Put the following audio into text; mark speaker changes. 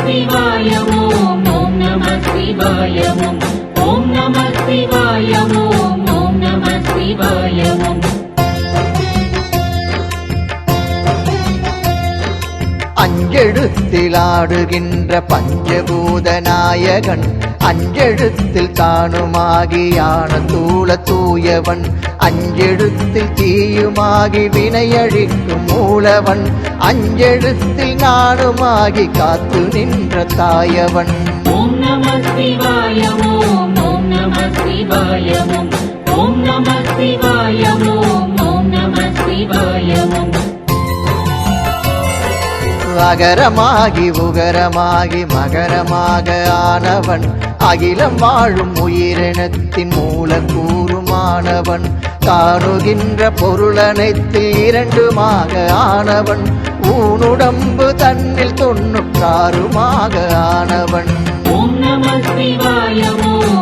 Speaker 1: சிவாய ஓம் ஓம் நம சிவாய ஓம் ஓம் நம சிவாய ஓம் ஓம் நம சிவாய ஓம்.
Speaker 2: அஞ்செழுத்தில் ஆடுகின்ற பஞ்சபூத நாயகன் அஞ்செழுத்தில் தானுமாகி யான தூள தூயவன் அஞ்செழுத்தில் தீயுமாகி வினையழிக்கும் மூலவன் அஞ்செழுத்தில் நானுமாகி காத்து நின்ற தாயவன்.
Speaker 1: ஓம் நம சிவாய ஓம் ஓம் நம சிவாய ஓம் ஓம் நம சிவாய ஓம் ஓம் நம சிவாய ஓம்.
Speaker 2: அகரமாகி உகரமாகி மகரமாக ஆனவன் அகிலம் வாழும் உயிரினத்தின் மூலக்கூறுமானவன் காணுகின்ற பொருளனைத்தில் இரண்டுமாக ஆனவன் ஊனுடம்பு தன்னில் 96மாக ஆனவன்.